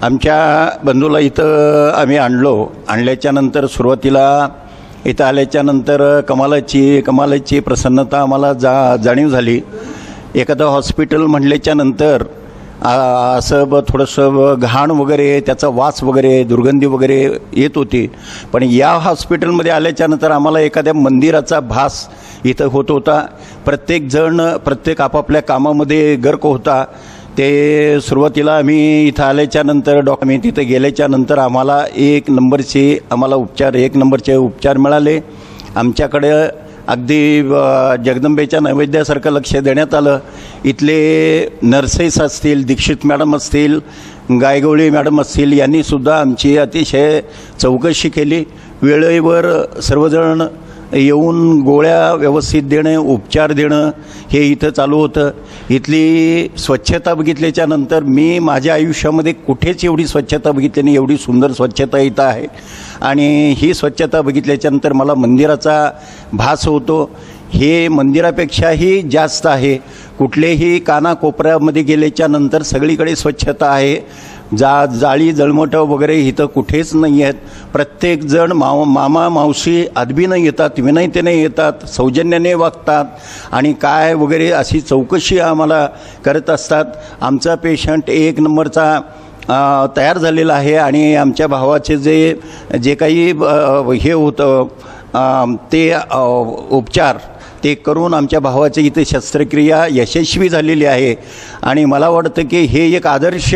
आमच्या बंधूला इथं आम्ही आणल्याच्या नंतर सुरुवातीला इथं आल्याच्या नंतर कमालाची प्रसन्नता आम्हाला जाणीव झाली. एखादं हॉस्पिटल म्हणल्याच्या नंतर असं थोडंसं घाण वगैरे त्याचा वास वगैरे दुर्गंधी वगैरे येत होती. पण या हॉस्पिटलमध्ये आल्याच्या नंतर आम्हाला एखाद्या मंदिराचा भास इथं होत होता. प्रत्येक आपापल्या कामामध्ये गर्क होता. ते सुरुवातीला आम्ही इथं आल्याच्या नंतर आम्ही तिथे गेल्याच्या नंतर आम्हाला एक नंबरचे उपचार मिळाले. आमच्याकडे अगदी जगदंबेच्या नैवेद्यासारखं लक्ष देण्यात आलं. इथले नर्सेस असतील, दीक्षित मॅडम असतील, गायगवळी मॅडम असतील, यांनीसुद्धा आमची अतिशय चौकशी केली. वेळेवर सर्वजण येऊन गोळ्या व्यवस्थित देणं, उपचार देणं हे इथं चालू होतं. इथली स्वच्छता बघितल्याच्या नंतर मी माझ्या आयुष्यामध्ये कुठेच एवढी स्वच्छता बघितली नाही, एवढी सुंदर स्वच्छता इथं आहे. आणि ही स्वच्छता बघितल्याच्या नंतर मला मंदिराचा भास होतो. हे मंदिरापेक्षाही जास्त आहे. कुठलेही कानाकोपऱ्यामध्ये गेल्याच्या नंतर सगळीकडे स्वच्छता आहे. जाळी जळमटं वगैरे इथं कुठेच नाही आहेत. प्रत्येकजण मामा मावशी आदबीनं येतात, विनयतेने येतात, सौजन्याने वागतात आणि काय वगैरे अशी चौकशी आम्हाला करत असतात. आमचा पेशंट एक नंबरचा तयार झालेला आहे आणि आमच्या भावाचे जे काही हे होतं ते उपचार ते करून आमच्या भावाची इथे शस्त्रक्रिया यशस्वी झालेली आहे. आणि मला वाटतं की हे एक आदर्श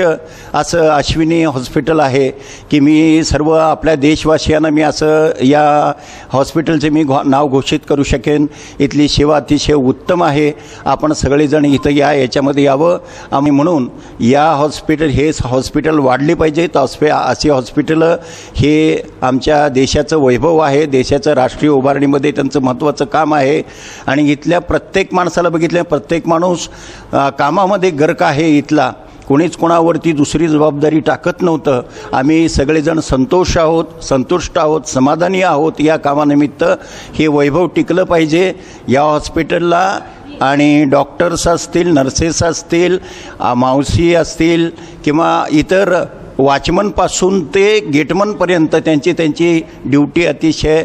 असं अश्विनी हॉस्पिटल आहे की मी सर्व आपल्या देशवासियांना मी असं या हॉस्पिटलचे मी नाव घोषित करू शकेन. इथली सेवा अतिशय उत्तम आहे. आपण सगळेजण इथं याच्यामध्ये यावं. आम्ही म्हणून या हॉस्पिटल वाढली पाहिजेत. अशी हॉस्पिटलं हे आमच्या देशाचं वैभव आहे. देशाचं राष्ट्रीय उभारणीमध्ये त्यांचं महत्त्वाचं काम आहे. आणि इथल्या प्रत्येक माणसाला बघितलं, प्रत्येक माणूस कामामध्ये गर्क आहे. इथला कोणीच कोणावरती दुसरी जबाबदारी टाकत नव्हतं. आम्ही सगळेजण संतुष्ट आहोत, समाधानी आहोत. या कामानिमित्त हे वैभव टिकलं पाहिजे या हॉस्पिटलला. आणि डॉक्टर्स असतील, नर्सेस असतील, मावशी असतील किंवा इतर वॉचमनपासून ते गेटमनपर्यंत त्यांची ड्युटी अतिशय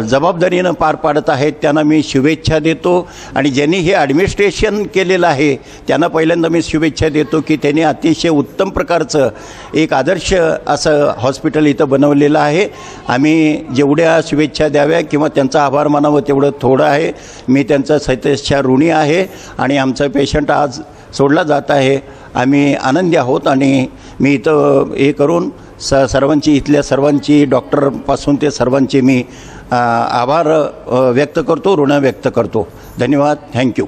जबाबदारीनं पार पाडत आहेत. त्यांना मी शुभेच्छा देतो. आणि ज्यांनी हे ॲडमिनिस्ट्रेशन केलेलं आहे त्यांना पहिल्यांदा मी शुभेच्छा देतो की त्यांनी अतिशय उत्तम प्रकारचं एक आदर्श असं हॉस्पिटल इथं बनवलेलं आहे. आम्ही जेवढ्या शुभेच्छा द्याव्या किंवा त्यांचा आभार मानावं तेवढं थोडं आहे. मी त्यांचा सैतेच्छा ऋणी आहे. आणि आमचा पेशंट आज सोडला जात आहे. आम्ही आनंदी आहोत. आणि मी इथं हे करून इथल्या सर्वांची डॉक्टरपासून ते सर्वांचे मी आभार व्यक्त करतो, ऋण व्यक्त करतो. धन्यवाद. थँक्यू.